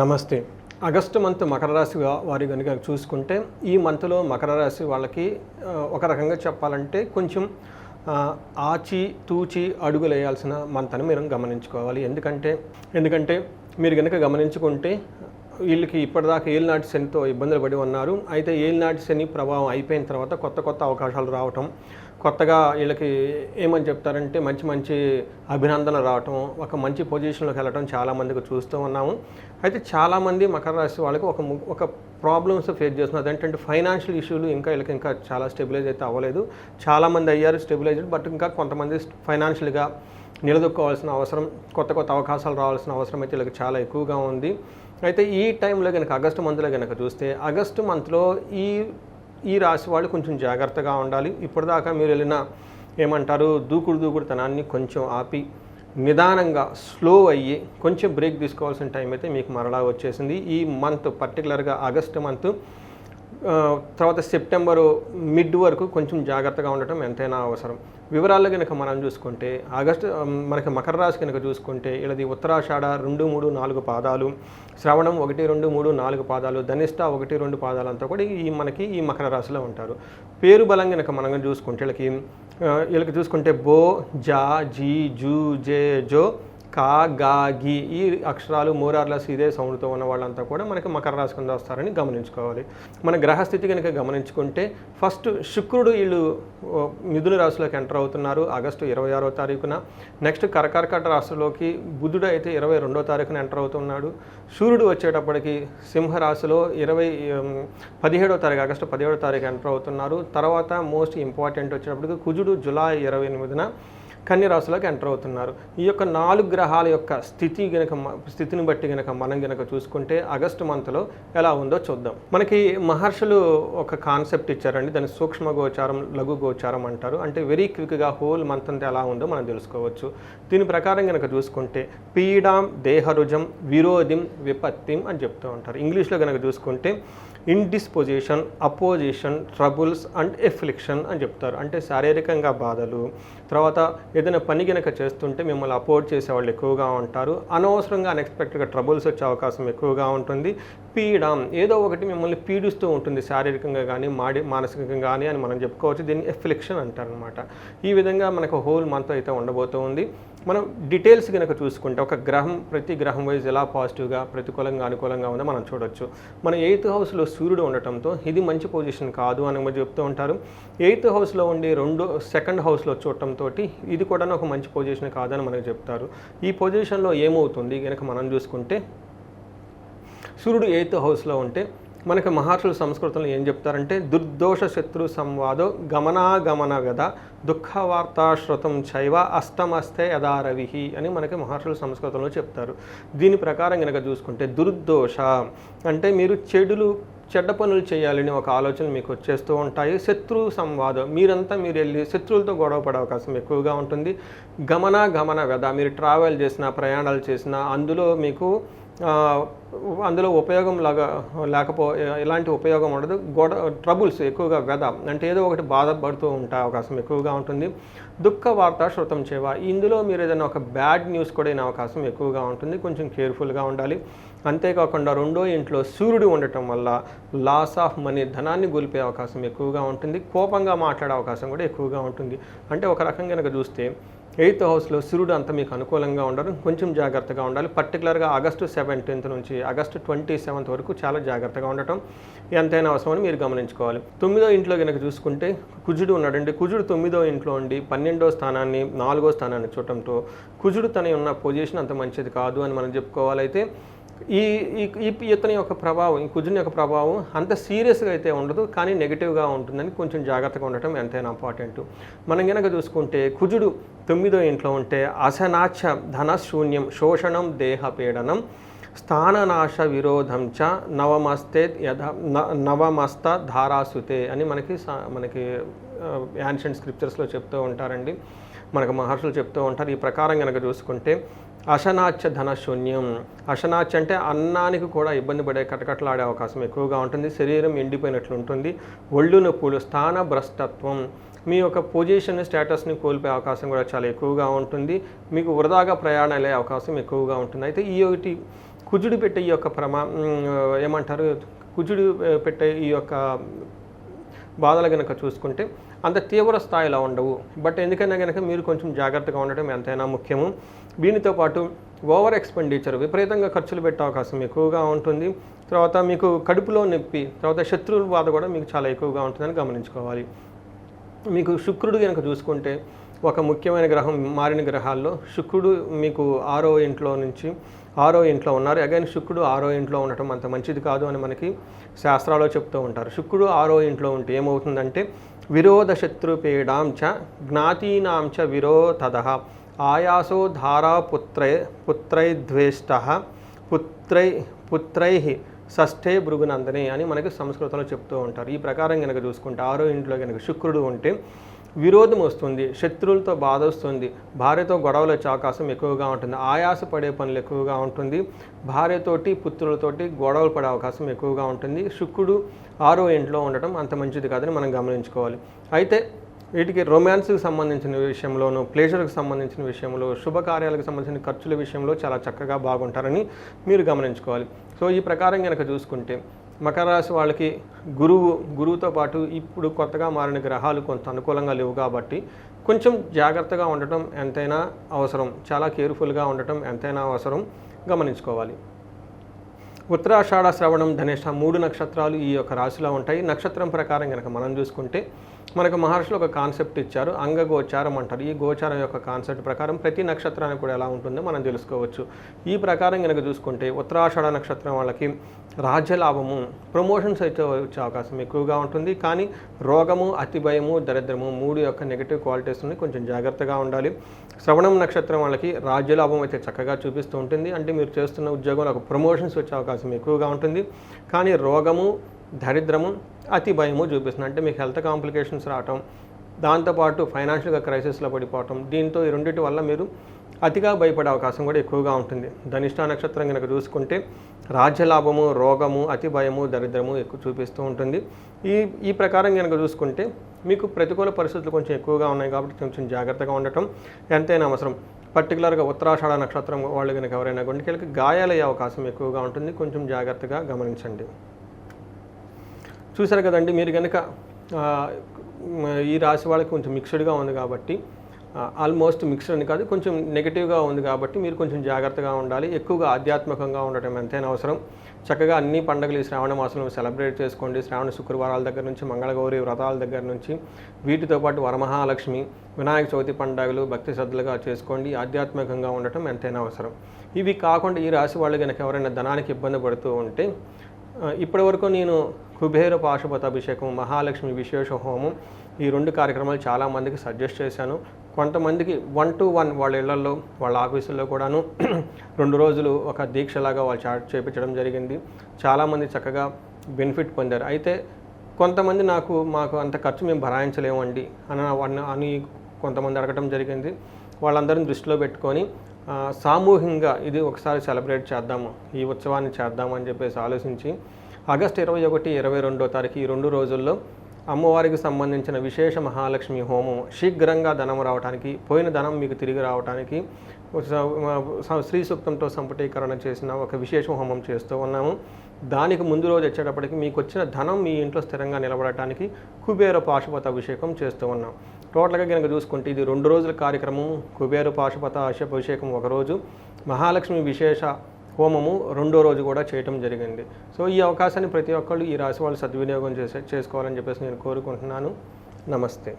నమస్తే. August month Makar రాశి వారి గనుక చూసుకుంటే, ఈ మంత్‌లో మకర రాశి వాళ్ళకి ఒక రకంగా చెప్పాలంటే కొంచెం ఆచి తూచి అడుగులేయాల్సిన మంత్ అని మీరు గమనించుకోవాలి. ఎందుకంటే మీరు గనుక గమనించుకుంటే వీళ్ళకి ఇప్పటిదాకా ఏలినాటి శనితో ఇబ్బందులు పడి ఉన్నారు. అయితే ఏలినాటి శని ప్రభావం అయిపోయిన తర్వాత కొత్త అవకాశాలు రావటం, కొత్తగా వీళ్ళకి ఏమని చెప్తారంటే మంచి అభినందనలు రావటం, ఒక మంచి పొజిషన్లోకి వెళ్ళటం చాలామందికి చూస్తూ ఉన్నాము. అయితే చాలామంది మకర రాశి వాళ్ళకి ఒక ప్రాబ్లమ్స్ ఫేస్ చేస్తున్నారు. అదేంటంటే ఫైనాన్షియల్ ఇష్యూలు ఇంకా చాలా స్టెబిలైజ్ అయితే అవ్వలేదు. చాలామంది అయ్యారు స్టెబిలైజ్డ్, బట్ ఇంకా కొంతమంది ఫైనాన్షియల్గా నిలదొక్కోవాల్సిన అవసరం, కొత్త అవకాశాలు రావాల్సిన అవసరం అయితే వీళ్ళకి చాలా ఎక్కువగా ఉంది. అయితే ఈ టైంలో కనుక ఆగస్టు మంత్లో కనుక చూస్తే, ఆగస్టు మంత్లో ఈ రాశి వాళ్ళు కొంచెం జాగ్రత్తగా ఉండాలి. ఇప్పటిదాకా మీరు వెళ్ళిన ఏమంటారు దూకుడుతనాన్ని కొంచెం ఆపి నిదానంగా స్లో అయ్యి కొంచెం బ్రేక్ తీసుకోవాల్సిన టైం అయితే మీకు మరలా వచ్చేసింది. ఈ మంత్ పర్టికులర్గా ఆగస్టు మంత్ తర్వాత సెప్టెంబరు మిడ్ వరకు కొంచెం జాగ్రత్తగా ఉండటం ఎంతైనా అవసరం. వివరాల్లో కనుక మనం చూసుకుంటే, మనకి మకర రాశి కనుక చూసుకుంటే వీళ్ళది ఉత్తరాషాఢ 2, 3, 4 పాదాలు, శ్రవణం 1, 2, 3, 4 పాదాలు, ధనిష్ట 1, 2 పాదాలంతా కూడా మనకి ఈ మకర రాశిలో ఉంటారు. పేరు బలం కనుక మనం చూసుకుంటే వీళ్ళకి చూసుకుంటే బో, జా, జీ, జూ, జే, జో, కా, గా, గి ఈ అక్షరాలు మోరార్లెస్ ఇదే సౌండ్తో ఉన్న వాళ్ళంతా కూడా మనకి మకర రాశి కింద వస్తారని గమనించుకోవాలి. మన గ్రహస్థితి కనుక గమనించుకుంటే, ఫస్ట్ శుక్రుడు వీళ్ళు మిథున రాశిలోకి ఎంటర్ అవుతున్నారు ఆగస్టు 26వ తారీఖున. నెక్స్ట్ కర్కాటక రాశిలోకి బుధుడు అయితే 22వ తారీఖున ఎంటర్ అవుతున్నాడు. సూర్యుడు వచ్చేటప్పటికి సింహరాశిలో 17వ తారీఖు ఆగస్టు 17వ తారీఖు ఎంటర్ అవుతున్నారు. తర్వాత మోస్ట్ ఇంపార్టెంట్ వచ్చేటప్పటికి కుజుడు జూలై 28న కన్య రాశిలోకి ఎంటర్ అవుతున్నారు. ఈ యొక్క 4 గ్రహాల యొక్క స్థితిని బట్టి మనం చూసుకుంటే ఆగస్టు మంత్లో ఎలా ఉందో చూద్దాం. మనకి మహర్షులు ఒక కాన్సెప్ట్ ఇచ్చారండి, దాన్ని సూక్ష్మ గోచారం, లఘు గోచారం అంటారు. అంటే వెరీ క్విక్గా హోల్ మంత్ అంతా ఎలా ఉందో మనం తెలుసుకోవచ్చు. దీని ప్రకారం చూసుకుంటే పీడాం, దేహరుజం, విరోధిం, విపత్తిం అని చెప్తూ ఉంటారు. ఇంగ్లీష్లో చూసుకుంటే indisposition, opposition, troubles and affliction అని చెప్తారు. అంటే శారీరకంగా బాధలు, తర్వాత ఏదైనా పని చేస్తుంటే మిమ్మల్ని అపోజ్ చేసేవాళ్ళు ఎక్కువగా ఉంటారు. అనవసరంగా అన్ఎక్స్పెక్టెడ్గా ట్రబుల్స్ వచ్చే అవకాశం ఎక్కువగా ఉంటుంది. పీడం, ఏదో ఒకటి మిమ్మల్ని పీడిస్తూ ఉంటుంది, శారీరకంగా కానీ మానసికంగా కానీ అని మనం చెప్పుకోవచ్చు. దీన్ని ఎఫ్లిక్షన్ అంటారనమాట. ఈ విధంగా మనకు హోల్ మంత్ అయితే ఉండబోతూ ఉంది. మనం డీటెయిల్స్ చూసుకుంటే ఒక గ్రహం ప్రతి గ్రహం వైజ్ ఎలా పాజిటివ్గా, ప్రతికూలంగా, అనుకూలంగా ఉందో మనం చూడొచ్చు. మన 8th హౌస్లో సూర్యుడు ఉండటంతో ఇది మంచి పొజిషన్ కాదు అని చెప్తూ ఉంటారు. 8th హౌస్లో ఉండి 2nd హౌస్లో చూడటంతో ఇది కూడా ఒక మంచి పొజిషన్ కాదని మనకు చెప్తారు. ఈ పొజిషన్లో ఏమవుతుంది మనం చూసుకుంటే, సూర్యుడు 8th హౌస్లో ఉంటే మనకి మహర్షుల సంస్కృతంలో ఏం చెప్తారంటే, దుర్దోష శత్రు సంవాదో గమనాగమన వ్యధ దుఃఖవార్తాశ్రుతం చైవ అష్టమస్తే యదారవిహి అని మనకి మహర్షుల సంస్కృతంలో చెప్తారు. దీని ప్రకారం చూసుకుంటే దుర్దోష అంటే మీరు చెడ్డ పనులు చేయాలని ఒక ఆలోచన మీకు వచ్చేస్తూ ఉంటాయి. శత్రు సంవాదం, మీరు వెళ్ళి శత్రువులతో గొడవ పడే అవకాశం ఎక్కువగా ఉంటుంది. గమన వ్యధ, మీరు ట్రావెల్ చేసినా, ప్రయాణాలు చేసినా అందులో ఉపయోగం ఎలాంటి ఉపయోగం ఉండదు. ట్రబుల్స్ ఎక్కువగా వ్యధ అంటే ఏదో ఒకటి బాధపడుతూ ఉంటే అవకాశం ఎక్కువగా ఉంటుంది. దుఃఖ వార్త శృతం చేవ, ఇందులో మీరు ఏదైనా ఒక బ్యాడ్ న్యూస్ కూడా అయిన అవకాశం ఎక్కువగా ఉంటుంది. కొంచెం కేర్ఫుల్గా ఉండాలి. అంతేకాకుండా 2వ ఇంట్లో సూర్యుడు ఉండటం వల్ల లాస్ ఆఫ్ మనీ, ధనాన్ని కోల్పోయే అవకాశం ఎక్కువగా ఉంటుంది. కోపంగా మాట్లాడే అవకాశం కూడా ఎక్కువగా ఉంటుంది. అంటే ఒక రకంగా చూస్తే 8th హౌస్లో సూర్యుడు అంతా మీకు అనుకూలంగా ఉండరు, కొంచెం జాగ్రత్తగా ఉండాలి. పర్టికులర్గా ఆగస్టు 17th నుంచి ఆగస్టు 27th వరకు చాలా జాగ్రత్తగా ఉండటం ఎంతైనా అవసరమని మీరు గమనించుకోవాలి. 9వ ఇంట్లో చూసుకుంటే కుజుడు ఉన్నాడండి. కుజుడు 9వ ఇంట్లో ఉండి 12వ స్థానాన్ని, 4వ స్థానాన్ని చూడటంతో కుజుడు తన ఉన్న పొజిషన్ అంత మంచిది కాదు అని మనం చెప్పుకోవాలైతే ఇతని యొక్క ప్రభావం, ఈ కుజుని యొక్క ప్రభావం అంత సీరియస్గా అయితే ఉండదు, కానీ నెగిటివ్గా ఉంటుందని కొంచెం జాగ్రత్తగా ఉండటం ఎంతైనా ఇంపార్టెంట్. మనం చూసుకుంటే కుజుడు 9వ ఇంట్లో ఉంటే అసనాచ ధనశూన్యం, శోషణం, దేహపీడనం, స్థాననాశ విరోధం చ నవమస్త ధారాసుతే అని మనకి యాన్షియంట్ స్క్రిప్చర్స్లో చెప్తూ ఉంటారండి, మనకు మహర్షులు చెప్తూ ఉంటారు. ఈ ప్రకారం చూసుకుంటే అశనాచ్య ధనశూన్యం, అశనాచ్య అంటే అన్నానికి కూడా ఇబ్బంది పడే కటకటలాడే అవకాశం ఎక్కువగా ఉంటుంది. శరీరం ఎండిపోయినట్లు ఉంటుంది. ఒళ్ళు నొప్పులు, స్థాన భ్రష్టత్వం, మీ యొక్క పొజిషన్ స్టేటస్ని కోల్పోయే అవకాశం కూడా చాలా ఎక్కువగా ఉంటుంది. మీకు వృధాగా ప్రయాణాలు అయ్యే అవకాశం ఎక్కువగా ఉంటుంది. అయితే ఈ ఒకటి కుజుడు పెట్టే ఈ యొక్క ఏమంటారు, కుజుడు పెట్టే ఈ యొక్క బాధలు కనుక చూసుకుంటే అంత తీవ్ర స్థాయిలో ఉండవు. బట్ ఎందుకైనా కనుక మీరు కొంచెం జాగ్రత్తగా ఉండటం ఎంతైనా ముఖ్యము. దీనితో పాటు ఓవర్ ఎక్స్పెండిచర్, విపరీతంగా ఖర్చులు పెట్టే అవకాశం ఎక్కువగా ఉంటుంది. తర్వాత మీకు కడుపులో నొప్పి, తర్వాత శత్రువుల బాధ కూడా మీకు చాలా ఎక్కువగా ఉంటుందని గమనించుకోవాలి. మీకు శుక్రుడు కనుక చూసుకుంటే ఒక ముఖ్యమైన గ్రహం, మారిన గ్రహాల్లో శుక్రుడు మీకు 6వ ఇంట్లో నుంచి 6వ ఇంట్లో ఉన్నారు. అగైన్ శుక్రుడు 6వ ఇంట్లో ఉండటం అంత మంచిది కాదు అని మనకి శాస్త్రాల్లో చెప్తూ ఉంటారు. శుక్రుడు 6వ ఇంట్లో ఉంటే ఏమవుతుందంటే విరోధ శత్రుపీడాం చ జ్ఞాతీనాం చ విరోధదః ఆయాసో ధారా పుత్రైద్వేష్ట పుత్రై షష్ఠే భృగునందనే అని మనకి సంస్కృతంలో చెప్తూ ఉంటారు. ఈ ప్రకారం కనుక చూసుకుంటే 6వ ఇంట్లో కనుక శుక్రుడు ఉంటే విరోధం వస్తుంది, శత్రువులతో బాధ వస్తుంది, భార్యతో గొడవలు వచ్చే అవకాశం ఎక్కువగా ఉంటుంది, ఆయాస పడే పనులు ఎక్కువగా ఉంటుంది, భార్యతోటి పుత్రులతోటి గొడవలు పడే అవకాశం ఎక్కువగా ఉంటుంది. శుక్రుడు 6వ ఇంట్లో ఉండటం అంత మంచిది కాదని మనం గమనించుకోవాలి. అయితే వీటికి రొమాన్స్కి సంబంధించిన విషయంలోనూ, ప్లేజర్కి సంబంధించిన విషయంలో, శుభకార్యాలకు సంబంధించిన ఖర్చుల విషయంలో చాలా చక్కగా బాగుంటారని మీరు గమనించుకోవాలి. సో ఈ ప్రకారం కనుక చూసుకుంటే మకర రాశి వాళ్ళకి గురువుతో పాటు ఇప్పుడు కొత్తగా మారిన గ్రహాలు కొంత అనుకూలంగా లేవు కాబట్టి కొంచెం జాగ్రత్తగా ఉండటం ఎంతైనా అవసరం, చాలా కేర్ఫుల్గా ఉండటం ఎంతైనా అవసరం గమనించుకోవాలి. ఉత్తరాషాఢ, శ్రవణం, ధనిష్ట 3 నక్షత్రాలు ఈ యొక్క రాశిలో ఉంటాయి. నక్షత్రం ప్రకారం కనుక మనం చూసుకుంటే మనకు మహర్షులు ఒక కాన్సెప్ట్ ఇచ్చారు, అంగగోచారం అంటారు. ఈ గోచారం యొక్క కాన్సెప్ట్ ప్రకారం ప్రతి నక్షత్రానికి కూడా ఎలా ఉంటుందో మనం తెలుసుకోవచ్చు. ఈ ప్రకారం కనుక చూసుకుంటే ఉత్తరాషాఢ నక్షత్రం వాళ్ళకి రాజ్యలాభము, ప్రమోషన్స్ అయితే వచ్చే అవకాశం ఎక్కువగా ఉంటుంది. కానీ రోగము, అతి భయము, దరిద్రము 3 యొక్క నెగిటివ్ క్వాలిటీస్ని కొంచెం జాగ్రత్తగా ఉండాలి. శ్రవణం నక్షత్రం వాళ్ళకి రాజ్యలాభం అయితే చక్కగా చూపిస్తూ ఉంటుంది. అంటే మీరు చేస్తున్న ఉద్యోగంలో ప్రమోషన్స్ వచ్చే అవకాశం ఎక్కువగా ఉంటుంది. కానీ రోగము, దరిద్రము, అతి భయము చూపిస్తుంది. అంటే మీకు హెల్త్ కాంప్లికేషన్స్ రావటం, దాంతోపాటు ఫైనాన్షియల్గా క్రైసిస్లో పడిపోవటం, దీంతో ఈ రెండింటి వల్ల మీరు అతిగా భయపడే అవకాశం కూడా ఎక్కువగా ఉంటుంది. ధనిష్ట నక్షత్రం కనుక చూసుకుంటే రాజ్యలాభము, రోగము, అతి భయము, దరిద్రము ఎక్కువ చూపిస్తూ ఉంటుంది. ఈ ప్రకారం కనుక చూసుకుంటే మీకు ప్రతికూల పరిస్థితులు కొంచెం ఎక్కువగా ఉన్నాయి కాబట్టి కొంచెం జాగ్రత్తగా ఉండటం ఎంతైనా అవసరం. పర్టికులర్గా ఉత్తరాషాఢ నక్షత్రం వాళ్ళు కనుక ఎవరైనా గుండెకి గాయాలయ్యే అవకాశం ఎక్కువగా ఉంటుంది, కొంచెం జాగ్రత్తగా గమనించండి. చూసారు కదండి, మీరు కనుక ఈ రాశి వాళ్ళకి కొంచెం మిక్స్డ్గా ఉంది కాబట్టి, ఆల్మోస్ట్ మిక్స్డ్ అని కాదు, కొంచెం నెగిటివ్గా ఉంది కాబట్టి మీరు కొంచెం జాగ్రత్తగా ఉండాలి. ఎక్కువగా ఆధ్యాత్మికంగా ఉండటం ఎంతైనా అవసరం. చక్కగా అన్ని పండుగలు ఈ శ్రావణ మాసంలో సెలబ్రేట్ చేసుకోండి. శ్రావణ శుక్రవారాల దగ్గర నుంచి మంగళగౌరి వ్రతాల దగ్గర నుంచి వీటితో పాటు వరమహాలక్ష్మి, వినాయక చవితి పండుగలు భక్తి శ్రద్ధలుగా చేసుకోండి. ఆధ్యాత్మికంగా ఉండటం ఎంతైనా అవసరం. ఇవి కాకుండా ఈ రాశి వాళ్ళు కనుక ఎవరైనా ధనానికి ఇబ్బంది పడుతూ ఉంటే ఇప్పటి వరకు నేను కుబేర పాశుపత అభిషేకం, మహాలక్ష్మి విశేష హోమం ఈ 2 కార్యక్రమాలు చాలామందికి సజెస్ట్ చేశాను. కొంతమందికి 1 to 1 వాళ్ళ ఇళ్లలో, వాళ్ళ ఆఫీసుల్లో కూడాను 2 రోజులు ఒక దీక్షలాగా వాళ్ళు చేయించడం జరిగింది. చాలామంది చక్కగా బెనిఫిట్ పొందారు. అయితే కొంతమంది మాకు అంత ఖర్చు మేము భరాయించలేమండి అని కొంతమంది అడగటం జరిగింది. వాళ్ళందరిని దృష్టిలో పెట్టుకొని సామూహికంగా ఇది ఒకసారి సెలబ్రేట్ చేద్దాము, ఈ ఉత్సవాన్ని చేద్దాము అని చెప్పేసి ఆలోచించి ఆగస్టు 21, 22వ తారీఖు ఈ 2 రోజుల్లో అమ్మవారికి సంబంధించిన విశేష మహాలక్ష్మి హోమం, శీఘ్రంగా ధనం రావడానికి, పోయిన ధనం మీకు తిరిగి రావడానికి శ్రీ సూక్తంతో సంపుటీకరణ చేసిన ఒక విశేష హోమం చేస్తూ ఉన్నాము. దానికి ముందు రోజు వచ్చేటప్పటికి మీకు వచ్చిన ధనం మీ ఇంట్లో స్థిరంగా నిలబడటానికి కుబేర పాశుపత అభిషేకం చేస్తూ ఉన్నాం. టోటల్గా కనుక చూసుకుంటే ఇది 2 రోజుల కార్యక్రమం. కుబేర పాశుపత అభిషేకం ఒక రోజు, మహాలక్ష్మి విశేష హోమము 2వ రోజు కూడా చేయటం జరిగింది. సో ఈ అవకాశాన్ని ప్రతి ఒక్కళ్ళు ఈ రాశి వాళ్ళు సద్వినియోగం చేసుకోవాలని చెప్పేసి నేను కోరుకుంటున్నాను. నమస్తే.